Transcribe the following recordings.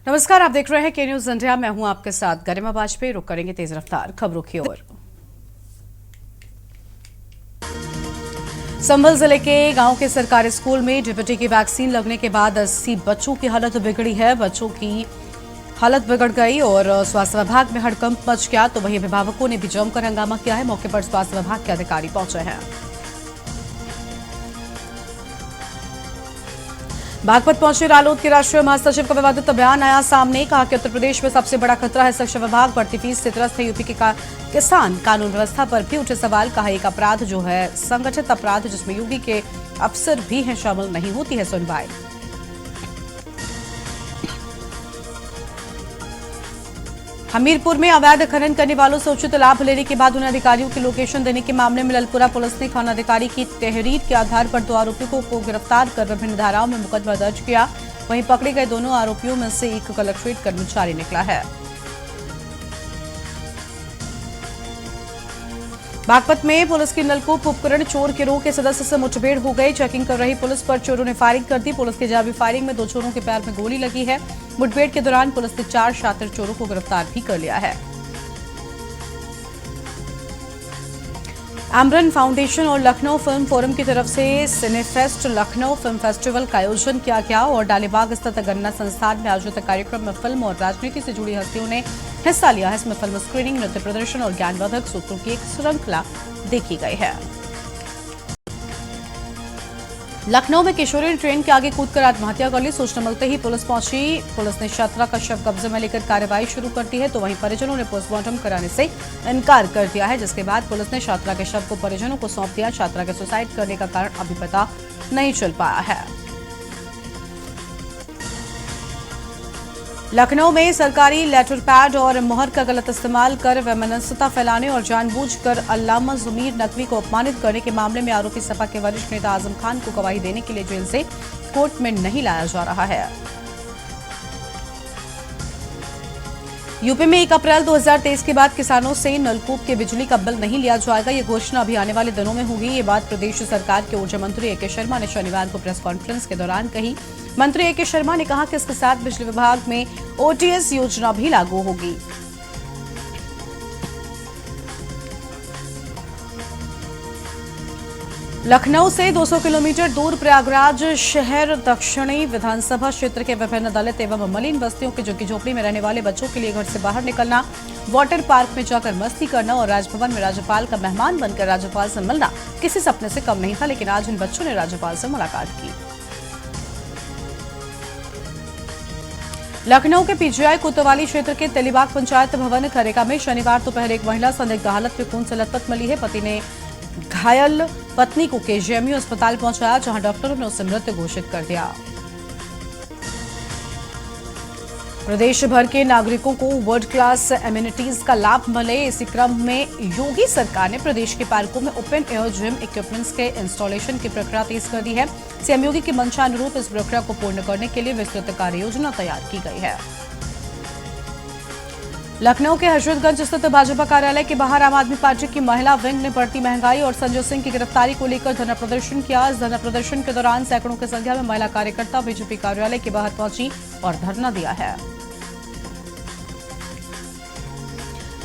नमस्कार, आप देख रहे हैं के न्यूज इंडिया। मैं हूं आपके साथ गरिमा वाजपेयी। रुक करेंगे तेज रफ्तार खबरों की ओर। संभल जिले के गांव के सरकारी स्कूल में डीपीटी की वैक्सीन लगने के बाद 80 बच्चों की हालत बिगड़ी है। बच्चों की हालत बिगड़ गई और स्वास्थ्य विभाग में हड़कंप मच गया। तो वहीं अभिभावकों ने भी जमकर हंगामा किया है। मौके पर स्वास्थ्य विभाग के अधिकारी पहुंचे हैं। बागपत पहुंचे रालोद के राष्ट्रीय महासचिव का विवादित बयान आया सामने। कहा कि उत्तर प्रदेश में सबसे बड़ा खतरा है शिक्षा विभाग। बढ़ती फीस से त्रस्त है यूपी के किसान। कानून व्यवस्था पर भी उठे सवाल। कहा एक अपराध जो है संगठित अपराध जिसमें यूपी के अफसर भी हैं शामिल, नहीं होती है सुनवाई। हमीरपुर में अवैध खनन करने वालों से उचित लाभ लेने के बाद उन्हें अधिकारियों की लोकेशन देने के मामले में ललपुरा पुलिस ने खान अधिकारी की तहरीर के आधार पर 2 आरोपियों को गिरफ्तार कर विभिन्न धाराओं में मुकदमा दर्ज किया। वहीं पकड़े गए दोनों आरोपियों में से एक कलेक्ट्रेट कर्मचारी निकला है। बागपत में पुलिस की नलकूप उपकरण चोर गिरोह के सदस्य से मुठभेड़ हो गई। चेकिंग कर रही पुलिस पर चोरों ने फायरिंग कर दी। पुलिस की जवाबी फायरिंग में 2 चोरों के पैर में गोली लगी है। मुठभेड़ के दौरान पुलिस ने 4 शातिर चोरों को गिरफ्तार भी कर लिया है। आमरन फाउंडेशन और लखनऊ फिल्म फोरम की तरफ से सिनेफेस्ट लखनऊ फिल्म फेस्टिवल का आयोजन किया गया और डालीबाग स्थित गन्ना संस्थान में आयोजित कार्यक्रम में फिल्म और राजनीति से जुड़ी हस्तियों ने हिस्सा लिया है। इसमें फिल्म स्क्रीनिंग, नृत्य प्रदर्शन और ज्ञानवर्धक सूत्रों की एक श्रृंखला देखी गई है। लखनऊ में किशोरी ने ट्रेन के आगे कूदकर आत्महत्या कर ली। सूचना मिलते ही पुलिस पहुंची। पुलिस ने छात्रा का शव कब्जे में लेकर कार्रवाई शुरू कर दी है। तो वहीं परिजनों ने पोस्टमार्टम कराने से इनकार कर दिया है, जिसके बाद पुलिस ने छात्रा के शव को परिजनों को सौंप दिया। छात्रा के सुसाइड करने का कारण अभी पता नहीं चल पाया है। लखनऊ में सरकारी लेटर पैड और मोहर का गलत इस्तेमाल कर वैमनस्यता फैलाने और जानबूझकर अल्लामा ज़मीर नकवी को अपमानित करने के मामले में आरोपी सपा के वरिष्ठ नेता आजम खान को गवाही देने के लिए जेल से कोर्ट में नहीं लाया जा रहा है। यूपी में 1 अप्रैल 2023 के बाद किसानों से नलकूप के बिजली का बिल नहीं लिया जाएगा। ये घोषणा अभी आने वाले दिनों में होगी। ये बात प्रदेश सरकार के ऊर्जा मंत्री ए के शर्मा ने शनिवार को प्रेस कॉन्फ्रेंस के दौरान कही। मंत्री ए के शर्मा ने कहा कि इसके साथ बिजली विभाग में ओटीएस योजना भी लागू होगी। लखनऊ से 200 किलोमीटर दूर प्रयागराज शहर दक्षिणी विधानसभा क्षेत्र के विभिन्न दलित एवं मलिन बस्तियों के झुग्गी झोपड़ी में रहने वाले बच्चों के लिए घर से बाहर निकलना, वाटर पार्क में जाकर मस्ती करना और राजभवन में राज्यपाल का मेहमान बनकर राज्यपाल से मिलना किसी सपने से कम नहीं था। लेकिन आज इन बच्चों ने राज्यपाल से मुलाकात की। लखनऊ के पीजीआई कोतवाली क्षेत्र के तेलीबाग पंचायत भवन खरेका में शनिवार दोपहर एक महिला संदिग्ध हालत में खून से लथपथ मिली है। पति ने घायल पत्नी को केजीएमयू अस्पताल पहुंचाया, जहां डॉक्टरों ने उसे मृत घोषित कर दिया। प्रदेश भर के नागरिकों को वर्ल्ड क्लास एमिनिटीज का लाभ मिले, इसी क्रम में योगी सरकार ने प्रदेश के पार्कों में ओपन एयर जिम इक्विपमेंट्स के इंस्टॉलेशन की प्रक्रिया तेज कर दी है। सीएम योगी की मंशा अनुरूप इस प्रक्रिया को पूर्ण करने के लिए विस्तृत कार्य योजना तैयार की गई है। लखनऊ के हजरतगंज स्थित भाजपा कार्यालय के बाहर आम आदमी पार्टी की महिला विंग ने बढ़ती महंगाई और संजय सिंह की गिरफ्तारी को लेकर धरना प्रदर्शन किया। इस धरना प्रदर्शन के दौरान सैकड़ों की संख्या में महिला कार्यकर्ता बीजेपी कार्यालय के बाहर पहुंची और धरना दिया है।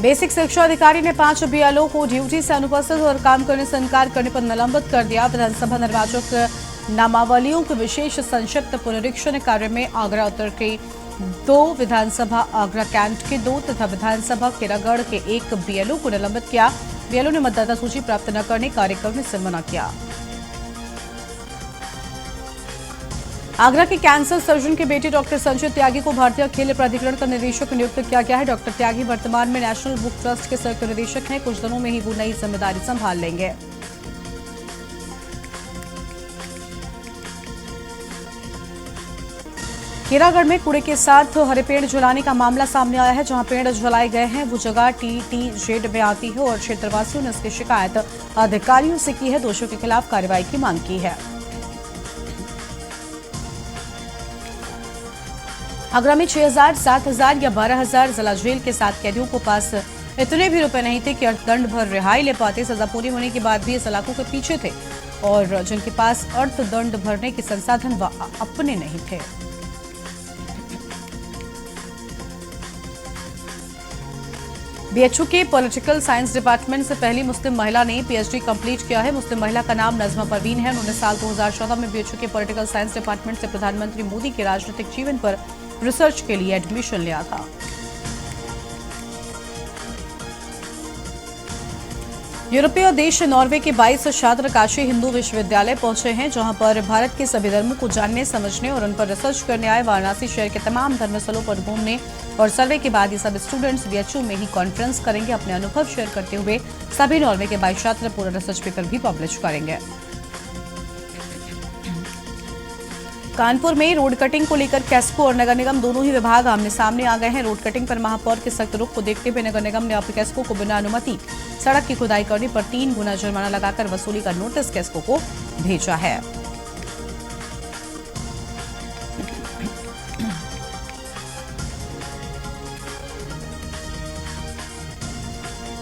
बेसिक शिक्षा अधिकारी ने 5 बीएलओ को ड्यूटी से अनुपस्थित और काम करने से इनकार करने पर निलंबित कर दिया। विधानसभा निर्वाचक नामावलियों के विशेष संक्षिप्त पुनरीक्षण कार्य में आगरा उत्तर के 2, विधानसभा आगरा कैंट के 2 तथा विधानसभा किरागढ़ के 1 बीएलओ को निलंबित किया। बीएलओ ने मतदाता सूची प्राप्त न करने कार्य करने से मना किया। आगरा के कैंसर सर्जन के बेटे डॉक्टर संजय त्यागी को भारतीय खेल प्राधिकरण का निदेशक नियुक्त किया गया है। डॉक्टर त्यागी वर्तमान में नेशनल बुक ट्रस्ट के संयुक्त निदेशक हैं। कुछ दिनों में ही वो नई जिम्मेदारी संभाल लेंगे। केरागढ़ में कूड़े के साथ हरे पेड़ जलाने का मामला सामने आया है। जहां पेड़ जलाए गए हैं वो जगह टीटीजेड में आती है और क्षेत्रवासियों ने इसकी शिकायत अधिकारियों से की है। दोषियों के खिलाफ कार्रवाई की मांग की है। आगरा में 6,000, 7,000 या 12,000 जिला जेल के 7 कैदियों को पास इतने भी रुपए नहीं थे कि अर्थदंड भर रिहाई ले पाते। सजा पूरी होने के बाद भी इस इलाकों के पीछे थे और जिनके पास अर्थदंड भरने के संसाधन व अपने नहीं थे। बीएचयू के पॉलिटिकल साइंस डिपार्टमेंट से पहली मुस्लिम महिला ने पीएचडी कंप्लीट किया है। मुस्लिम महिला का नाम नजमा परवीन है। उन्होंने साल 2014 में बीएचयू के पॉलिटिकल साइंस डिपार्टमेंट से प्रधानमंत्री मोदी के राजनीतिक जीवन पर रिसर्च के लिए एडमिशन लिया था। यूरोपीय देश नॉर्वे के 22 छात्र काशी हिंदू विश्वविद्यालय पहुंचे हैं, जहां पर भारत के सभी धर्मों को जानने, समझने और उन पर रिसर्च करने आए। वाराणसी शहर के तमाम धर्मस्थलों पर घूमने और सर्वे के बाद ये सब स्टूडेंट्स बीएचयू में ही कॉन्फ्रेंस करेंगे। अपने अनुभव शेयर करते हुए सभी नॉर्वे के 22 छात्र पूरा रिसर्च पेपर भी पब्लिश करेंगे। कानपुर में रोड कटिंग को लेकर कैस्को और नगर निगम दोनों ही विभाग आमने सामने आ गए हैं। रोड कटिंग पर महापौर के सख्त रुख को देखते हुए नगर निगम ने अब कैस्को को बिना अनुमति सड़क की खुदाई करने पर 3 गुना जुर्माना लगाकर वसूली का नोटिस कैस्को को भेजा है।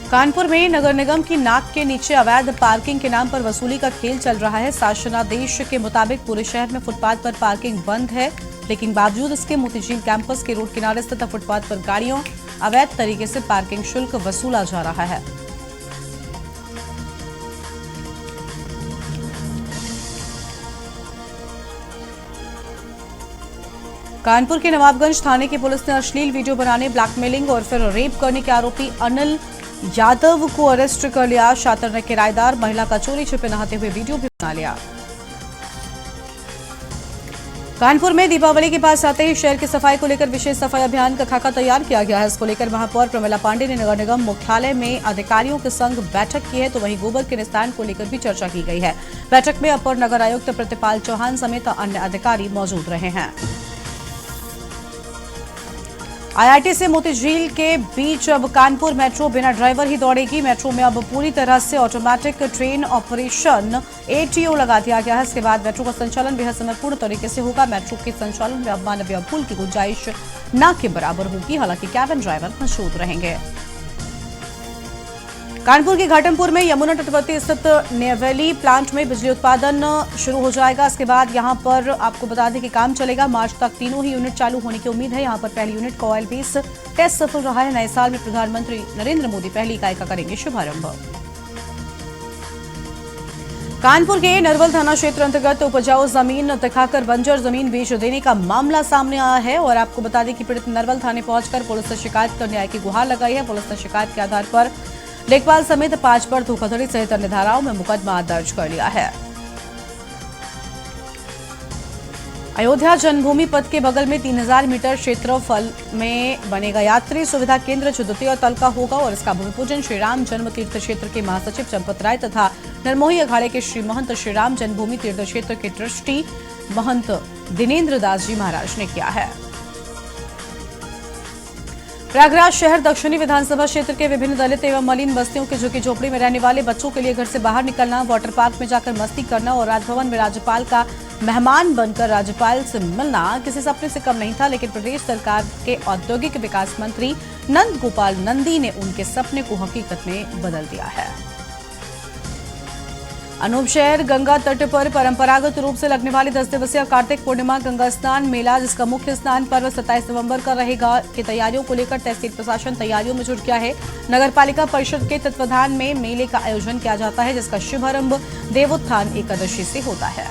कानपुर में नगर निगम की नाक के नीचे अवैध पार्किंग के नाम पर वसूली का खेल चल रहा है। शासनादेश के मुताबिक पूरे शहर में फुटपाथ पर पार्किंग बंद है, लेकिन बावजूद इसके मोतीझील कैंपस के रोड किनारे स्थित फुटपाथ पर गाड़ियों अवैध तरीके से पार्किंग शुल्क वसूला जा रहा है। कानपुर के नवाबगंज थाने की पुलिस ने अश्लील वीडियो बनाने, ब्लैकमेलिंग और फिर रेप करने के आरोपी अनिल यादव को अरेस्ट कर लिया। शातिर ने किराएदार महिला का चोरी छिपे नहाते हुए वीडियो भी बना लिया। कानपुर में दीपावली के पास आते ही शहर की सफाई को लेकर विशेष सफाई अभियान का खाका तैयार किया गया है। इसको लेकर महापौर प्रमिला पांडे ने नगर निगम मुख्यालय में अधिकारियों के संग बैठक की है, तो वहीं गोबर के निस्तारण को लेकर भी चर्चा की गई है। बैठक में अपर नगर आयुक्त प्रतिपाल चौहान समेत अन्य अधिकारी मौजूद रहे हैं। आईआईटी से मोतीझील के बीच अब कानपुर मेट्रो बिना ड्राइवर ही दौड़ेगी। मेट्रो में अब पूरी तरह से ऑटोमेटिक ट्रेन ऑपरेशन एटीओ लगा दिया गया है। इसके बाद मेट्रो का संचालन बेहद समयपूर्ण तरीके से होगा। मेट्रो के संचालन में अब मानवीय भूल की गुंजाइश न के बराबर होगी। हालांकि कैबिन ड्राइवर मौजूद रहेंगे। कानपुर के घाटमपुर में यमुना तटवर्ती स्थित नेवेली प्लांट में बिजली उत्पादन शुरू हो जाएगा। इसके बाद यहां पर आपको बता दें कि काम चलेगा। मार्च तक तीनों ही यूनिट चालू होने की उम्मीद है। यहां पर पहली यूनिट का ऑयल बेस टेस्ट सफल रहा है। नए साल में प्रधानमंत्री नरेंद्र मोदी पहली इकाई का करेंगे शुभारंभ। कानपुर के नरवल थाना क्षेत्र अंतर्गत उपजाऊ जमीन दिखाकर बंजर जमीन बेच देने का मामला सामने आया है और आपको बता दें कि पीड़ित नरवल थाने पहुंचकर पुलिस से शिकायत कर न्याय की गुहार लगाई है। पुलिस ने शिकायत के आधार पर लेखपाल समेत 5 पर धोखाधड़ी सहित अन्य धाराओं में मुकदमा दर्ज कर लिया है। अयोध्या जन्मभूमि पथ के बगल में 3000 मीटर क्षेत्रफल में बनेगा यात्री सुविधा केंद्र, जो द्वितीय तल का होगा और इसका भूमि पूजन श्री राम जन्म तीर्थ क्षेत्र के महासचिव चंपत राय तथा नरमोही अखाड़े के श्री महंत श्री राम जन्मभूमि तीर्थ क्षेत्र के ट्रस्टी महंत दिनेन्द्र दास जी महाराज ने किया है। प्रयागराज शहर दक्षिणी विधानसभा क्षेत्र के विभिन्न दलित एवं मलिन बस्तियों के झुग्गी झोपड़ी में रहने वाले बच्चों के लिए घर से बाहर निकलना, वाटर पार्क में जाकर मस्ती करना और राजभवन में राज्यपाल का मेहमान बनकर राज्यपाल से मिलना किसी सपने से कम नहीं था। लेकिन प्रदेश सरकार के औद्योगिक विकास मंत्री नंद गोपाल नंदी ने उनके सपने को हकीकत में बदल दिया है। अनूप शहर गंगा तट पर परंपरागत रूप से लगने वाली 10 दिवसीय कार्तिक पूर्णिमा गंगा स्नान मेला, जिसका मुख्य स्नान पर्व 27 नवंबर का रहेगा, की तैयारियों को लेकर तहसील प्रशासन तैयारियों में जुट गया है। नगर पालिका परिषद के तत्वाधान में मेले का आयोजन किया जाता है, जिसका शुभारंभ देवोत्थान एकादशी से होता है।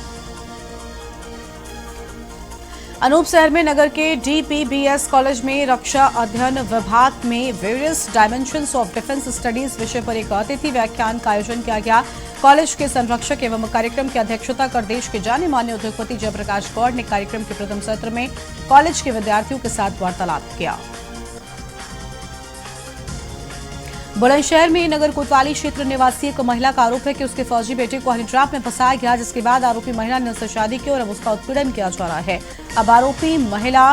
अनूप शहर में नगर के डीपीबीएस कॉलेज में रक्षा अध्ययन विभाग में various dimensions of defence studies विषय पर एक अतिथि व्याख्यान का आयोजन किया गया। कॉलेज के संरक्षक एवं कार्यक्रम की अध्यक्षता कर देश के जाने माने उद्योगपति जयप्रकाश गौड़ ने कार्यक्रम के प्रथम सत्र में कॉलेज के विद्यार्थियों के साथ वार्तालाप किया। बुलंदशहर में नगर कोतवाली क्षेत्र निवासी एक महिला का आरोप है कि उसके फौजी बेटे को हनी ट्रैप में फंसाया गया, जिसके बाद आरोपी महिला ने उससे शादी की और अब उसका उत्पीड़न किया जा रहा है। अब आरोपी महिला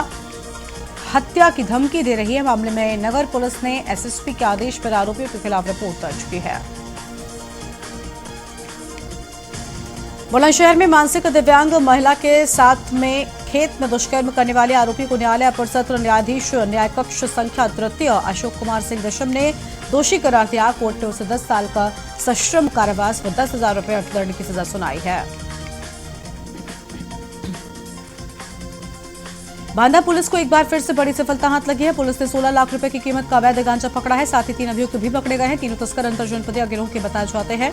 हत्या की धमकी दे रही है। मामले में नगर पुलिस ने एसएसपी के आदेश पर आरोपियों के खिलाफ रिपोर्ट दर्ज की है। बुलंदशहर में मानसिक दिव्यांग महिला के साथ में खेत में दुष्कर्म करने वाले आरोपी को न्यायालय अपर सत्र न्यायाधीश न्याय कक्ष संख्या तृतीय अशोक कुमार सिंह दशम ने दोषी करार दिया। कोर्ट ने उसे 10 साल का सश्रम कारावास व 10,000 रुपये अर्थदंड की सजा सुनाई है। बांदा पुलिस को एक बार फिर से बड़ी सफलता हाथ लगी है। पुलिस ने 16 लाख रुपए की कीमत का अवैध गांजा पकड़ा है। साथ ही 3 अभियुक्त भी पकड़े गए हैं। तीनों तस्कर अंतरजनपदीय गिरोह के बताए जाते हैं।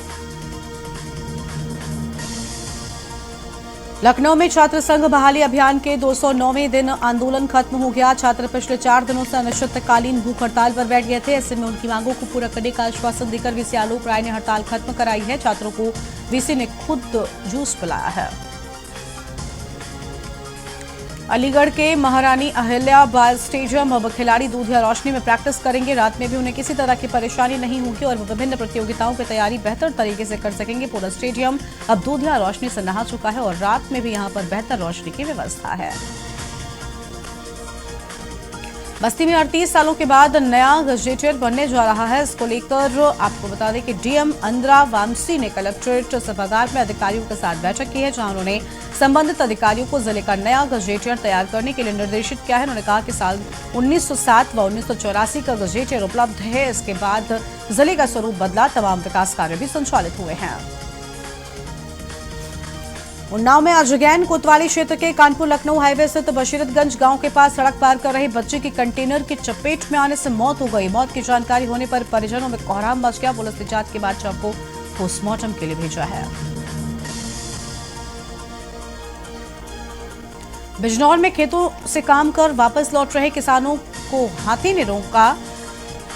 लखनऊ में छात्र संघ बहाली अभियान के 209वें दिन आंदोलन खत्म हो गया। छात्र पिछले 4 दिनों से अनिश्चितकालीन भूख हड़ताल पर बैठ गए थे। ऐसे में उनकी मांगों को पूरा करने का आश्वासन देकर वीसी आलोक राय ने हड़ताल खत्म कराई है। छात्रों को वीसी ने खुद जूस पिलाया है। अलीगढ़ के महारानी अहिल्याबाई स्टेडियम अब खिलाड़ी दूध या रोशनी में प्रैक्टिस करेंगे। रात में भी उन्हें किसी तरह की परेशानी नहीं होगी और वो विभिन्न प्रतियोगिताओं की तैयारी बेहतर तरीके से कर सकेंगे। पूरा स्टेडियम अब दूध या रोशनी से नहा चुका है और रात में भी यहां पर बेहतर रोशनी की व्यवस्था है। बस्ती में 38 सालों के बाद नया गजेटियर बनने जा रहा है। इसको लेकर आपको बता दें कि डीएम अंद्रा वामसी ने कलेक्ट्रेट सभागार में अधिकारियों के साथ बैठक की है, जहां उन्होंने संबंधित अधिकारियों को जिले का नया गजेटियर तैयार करने के लिए निर्देशित किया है। उन्होंने कहा कि साल 1907 व 1984 का गजेटियर उपलब्ध है। इसके बाद जिले का स्वरूप बदला, तमाम विकास कार्य भी संचालित हुए हैं। उन्नाव में आज अगैन कोतवाली क्षेत्र के कानपुर लखनऊ हाईवे स्थित बशीरतगंज गांव के पास सड़क पार कर रहे बच्चे की कंटेनर की चपेट में आने से मौत हो गई। मौत की जानकारी होने पर परिजनों में कोहराम मच गया। पुलिस ने जांच के बाद शव को पोस्टमार्टम के लिए भेजा है। बिजनौर में खेतों से काम कर वापस लौट रहे किसानों को हाथी ने रोका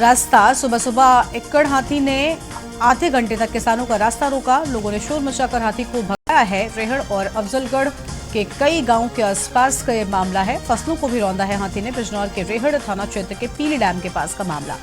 रास्ता। सुबह सुबह इक्कड़ हाथी ने आधे घंटे तक किसानों का रास्ता रोका। लोगों ने शोर मचाकर हाथी को भगाया है। रेहड़ और अफजलगढ़ के कई गांवों के आसपास का ये मामला है। फसलों को भी रौंदा है हाथी ने। बिजनौर के रेहड़ थाना क्षेत्र के पीली डैम के पास का मामला।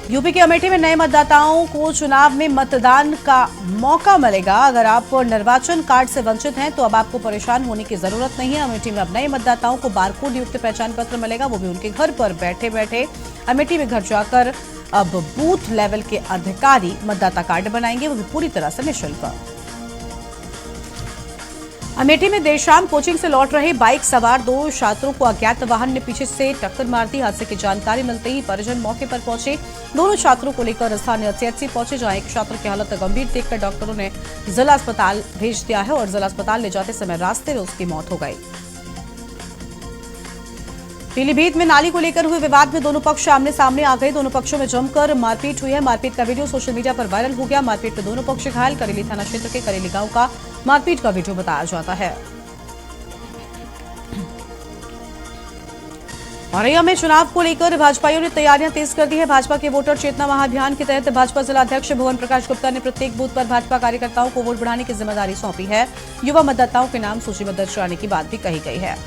यूपी के अमेठी में नए मतदाताओं को चुनाव में मतदान का मौका मिलेगा। अगर आप निर्वाचन कार्ड से वंचित हैं तो अब आपको परेशान होने की जरूरत नहीं है। अमेठी में अब नए मतदाताओं को बारकोड युक्त पहचान पत्र मिलेगा, वो भी उनके घर पर बैठे बैठे। अमेठी में घर जाकर अब बूथ लेवल के अधिकारी मतदाता कार्ड बनाएंगे, वो भी पूरी तरह से निःशुल्क। अमेठी में देर शाम कोचिंग से लौट रहे बाइक सवार 2 छात्रों को अज्ञात वाहन ने पीछे से टक्कर मार दी। हादसे की जानकारी मिलते ही परिजन मौके पर पहुंचे। दोनों छात्रों को लेकर स्थानीय सीएचसी पहुंचे, जहां एक छात्र की हालत गंभीर देखकर डॉक्टरों ने जिला अस्पताल भेज दिया है और जिला अस्पताल ले जाते समय रास्ते में उसकी मौत हो गई। पीलीभीत में नाली को लेकर हुए विवाद में दोनों पक्ष आमने सामने आ गए। दोनों पक्षों में जमकर मारपीट हुई है। मारपीट का वीडियो सोशल मीडिया पर वायरल हो गया। मारपीट में दोनों पक्ष घायल। करेली थाना क्षेत्र के करेली गांव का मारपीट का वीडियो बताया जाता है। औरैया में चुनाव को लेकर भाजपाइयों ने तैयारियां तेज कर दी है। भाजपा के वोटर चेतना महाअभियान के तहत भाजपा जिला अध्यक्ष भुवन प्रकाश गुप्ता ने प्रत्येक बूथ पर भाजपा कार्यकर्ताओं को वोट बढ़ाने की जिम्मेदारी सौंपी है। युवा मतदाताओं के नाम सूची में दर्ज कराने की बात भी कही गई है।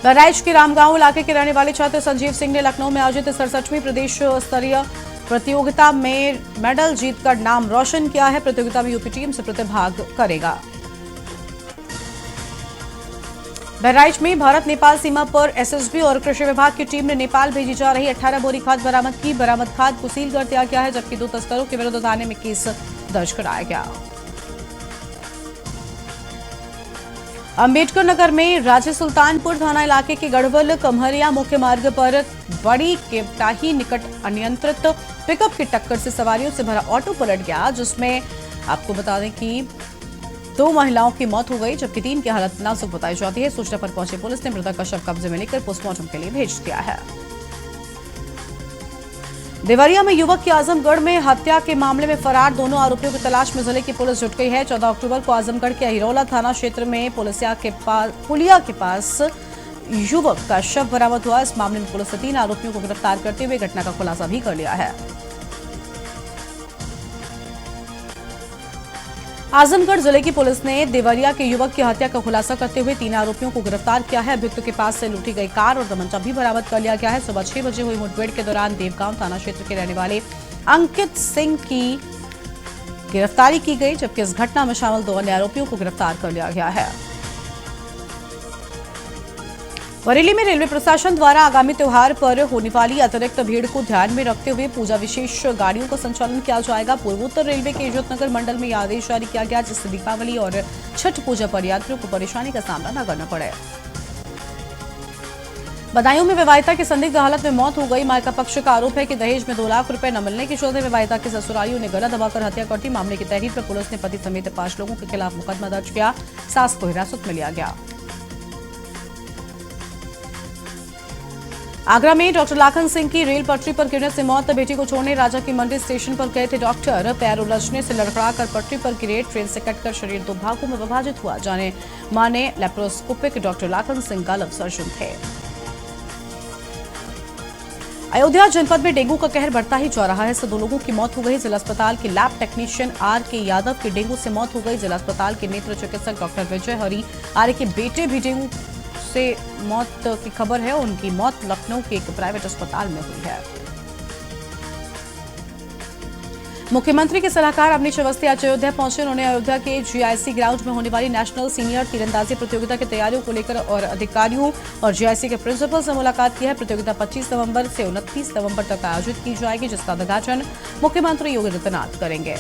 बहराइच के रामगांव इलाके के रहने वाले छात्र संजीव सिंह ने लखनऊ में आयोजित 67वीं प्रदेश स्तरीय प्रतियोगिता में मेडल जीतकर नाम रोशन किया है। प्रतियोगिता में यूपी टीम से प्रतिभाग करेगा। बहराइच में भारत नेपाल सीमा पर एसएसबी और कृषि विभाग की टीम ने नेपाल भेजी जा रही 18 बोरी खाद बरामद की। बरामद खाद को सील कर दिया गया है, जबकि 2 तस्करों के विरुद्ध थाने में केस दर्ज कराया गया। अंबेडकर नगर में राजे सुल्तानपुर थाना इलाके के गढ़वल कम्हरिया मुख्य मार्ग पर बड़ी केवटाही निकट अनियंत्रित पिकअप की टक्कर से सवारियों से भरा ऑटो पलट गया, जिसमें आपको बता दें कि 2 महिलाओं की मौत हो गई, जबकि 3 की हालत नाजुक बताई जाती है। सूचना पर पहुंची पुलिस ने मृतक का शव कब्जे में लेकर पोस्टमार्टम के लिए भेज दिया है। देवरिया में युवक की आजमगढ़ में हत्या के मामले में फरार दोनों आरोपियों की तलाश में जिले की पुलिस जुट गई है। 14 अक्टूबर को आजमगढ़ के हिरौला थाना क्षेत्र में पुलिया के पास युवक का शव बरामद हुआ। इस मामले में पुलिस ने 3 आरोपियों को गिरफ्तार करते हुए घटना का खुलासा भी कर लिया है। आजमगढ़ जिले की पुलिस ने देवरिया के युवक की हत्या का खुलासा करते हुए 3 आरोपियों को गिरफ्तार किया है। अभियुक्त के पास से लूटी गई कार और तमंचा भी बरामद कर लिया गया है। सुबह 6 बजे हुई मुठभेड़ के दौरान देवगांव थाना क्षेत्र के रहने वाले अंकित सिंह की गिरफ्तारी की गई, जबकि इस घटना में शामिल 2 अन्य आरोपियों को गिरफ्तार कर लिया गया है। बरेली में रेलवे प्रशासन द्वारा आगामी त्योहार पर होने वाली अतिरिक्त भीड़ को ध्यान में रखते हुए पूजा विशेष गाड़ियों का संचालन किया जाएगा। पूर्वोत्तर रेलवे के इज्जतनगर मंडल में यह आदेश जारी किया गया, जिससे दीपावली और छठ पूजा पर यात्रियों को परेशानी का सामना न करना पड़े। बदायूं में विवाहिता की संदिग्ध हालत में मौत हो गई। मायका पक्ष का आरोप है कि दहेज में 2 लाख रुपए न मिलने के चलते विवाहिता के ससुरालियों ने गला दबाकर हत्या कर दी। मामले की तहरीर पर पुलिस ने पति समेत 5 लोगों के खिलाफ मुकदमा दर्ज किया। सास को हिरासत में लिया गया। आगरा में डॉक्टर लाखन सिंह की रेल पटरी पर गिरने से मौत। बेटी को छोड़ने राजा की मंडी स्टेशन पर गए थे डॉक्टर। पैर उलझने से लड़खड़ाकर पटरी पर गिरे। ट्रेन से कटकर शरीर दो भागों में विभाजित हुआ। जाने माने laparoscopic doctor Lakhan Singh Galab surgeon थे। अयोध्या जनपद में डेंगू का कहर बढ़ता ही जा रहा है। इससे 2 लोगों की मौत हो गई। जिला अस्पताल के लैब टेक्नीशियन R.K. यादव की डेंगू से मौत हो गई। जिला अस्पताल के नेत्र चिकित्सक डॉक्टर विजय हरि आर्य के बेटे भी डेंगू से मौत की खबर है। उनकी मौत लखनऊ के एक प्राइवेट अस्पताल में हुई है। मुख्यमंत्री के सलाहकार अवनीश अवस्थी आज अयोध्या पहुंचे। उन्होंने अयोध्या के GIC ग्राउंड में होने वाली नेशनल सीनियर तीरंदाजी प्रतियोगिता की तैयारियों को लेकर और अधिकारियों और GIC के प्रिंसिपल से मुलाकात की है। प्रतियोगिता 25 नवंबर से 29 नवंबर तक आयोजित की जाएगी, जिसका उद्घाटन मुख्यमंत्री योगी आदित्यनाथ करेंगे।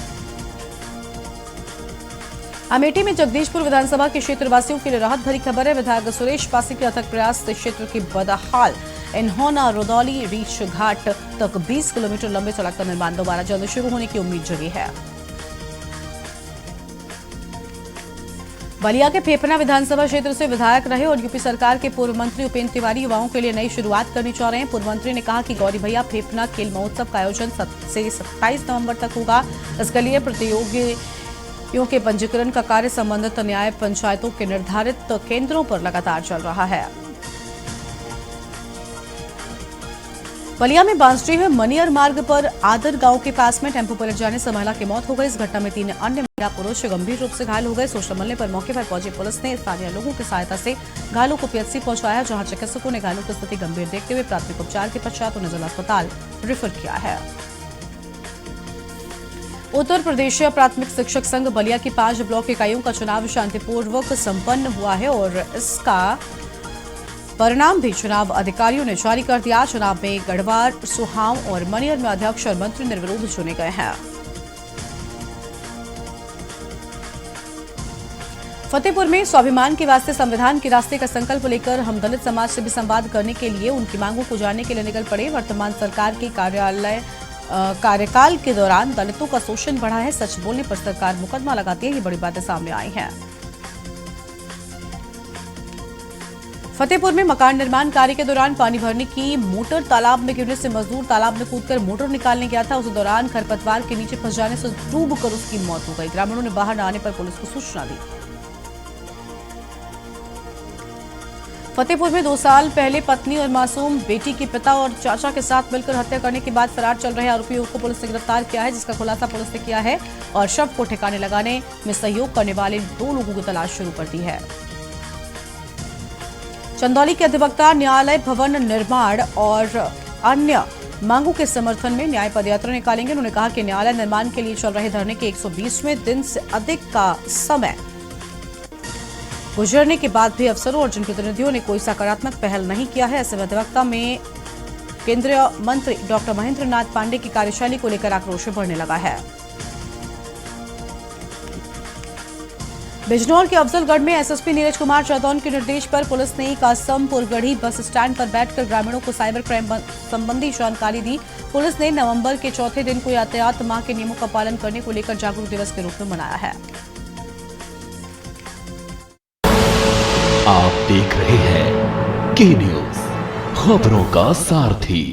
अमेठी में जगदीशपुर विधानसभा के क्षेत्रवासियों के लिए राहत भरी खबर है। विधायक सुरेश पासी के अथक प्रयास से क्षेत्र की बदहाल इन्होना रुदौली रीच घाट तक 20 किलोमीटर लंबे सड़क का निर्माण दोबारा जल्द शुरू होने की उम्मीद जगी है। बलिया के फेफना विधानसभा क्षेत्र से विधायक रहे और यूपी सरकार के पूर्व मंत्री उपेंद्र तिवारी युवाओं के लिए नई शुरुआत करनी चाह रहे हैं। पूर्व मंत्री ने कहा कि गौरी भैया फेफना खेल महोत्सव का आयोजन 7 से 27 नवंबर तक होगा। इसके लिए प्रतियोगियों के पंजीकरण का कार्य संबंधित न्याय पंचायतों के निर्धारित केंद्रों पर लगातार चल रहा है। बलिया में बांसडीह में मनियर मार्ग पर आदर गांव के पास में टेम्पो पलट जाने से महिला की मौत हो गई। इस घटना में 3 अन्य महिला पुरुष गंभीर रूप से घायल हो गए। सूचना मिलने पर मौके पर पहुंची पुलिस ने स्थानीय लोगों की सहायता से घायलों को PHC पहुंचाया, जहां चिकित्सकों ने घायलों की स्थिति गंभीर देखते हुए प्राथमिक उपचार के पश्चात उन्हें जिला अस्पताल रेफर किया है। उत्तर प्रदेश प्राथमिक शिक्षक संघ बलिया की 5 ब्लॉक इकाइयों का चुनाव शांतिपूर्वक संपन्न हुआ है और इसका परिणाम भी चुनाव अधिकारियों ने जारी कर दिया। चुनाव में गढ़वार, सुहाव और मनियर में अध्यक्ष और मंत्री निर्विरोध चुने गए हैं। फतेहपुर में स्वाभिमान के वास्ते संविधान के रास्ते का संकल्प लेकर हम दलित समाज से भी संवाद करने के लिए उनकी मांगों को जानने के लिए निकल पड़े। वर्तमान सरकार के कार्यकाल के दौरान दलितों का शोषण बढ़ा है। सच बोलने पर सरकार मुकदमा लगाती है। ये बड़ी बातें सामने आई हैं। फतेहपुर में मकान निर्माण कार्य के दौरान पानी भरने की मोटर तालाब में गिरने से मजदूर तालाब में कूदकर मोटर निकालने गया था। उस दौरान खरपतवार के नीचे फंस जाने से डूबकर उसकी मौत हो गई। ग्रामीणों ने बाहर न आने पर पुलिस को सूचना दी। फतेहपुर में 2 साल पहले पत्नी और मासूम बेटी के पिता और चाचा के साथ मिलकर हत्या करने के बाद फरार चल रहे आरोपियों को पुलिस ने गिरफ्तार किया है, जिसका खुलासा पुलिस ने किया है और शव को ठिकाने लगाने में सहयोग करने वाले 2 लोगों की तलाश शुरू कर दी है। चंदौली के अधिवक्ता न्यायालय भवन निर्माण और अन्य मांगों के समर्थन में न्याय पदयात्रा निकालेंगे। उन्होंने कहा कि न्यायालय निर्माण के लिए चल रहे धरने के 120वें दिन से अधिक का समय गुजरने के बाद भी अफसरों और जनप्रतिनिधियों ने कोई सकारात्मक पहल नहीं किया है। ऐसे अधिवक्ता में केंद्रीय मंत्री डॉक्टर महेंद्र नाथ पांडे की कार्यशैली को लेकर आक्रोश बढ़ने लगा है। बिजनौर के अफजलगढ़ में SSP नीरज कुमार चौधरी के निर्देश पर पुलिस ने कासमपुरगढ़ी बस स्टैंड पर बैठकर ग्रामीणों को साइबर क्राइम संबंधी जानकारी दी। पुलिस ने नवंबर के चौथे दिन को यातायात माह के नियमों का पालन करने को लेकर जागरूक दिवस के रूप में मनाया है। आप देख रहे हैं के न्यूज, खबरों का सारथी।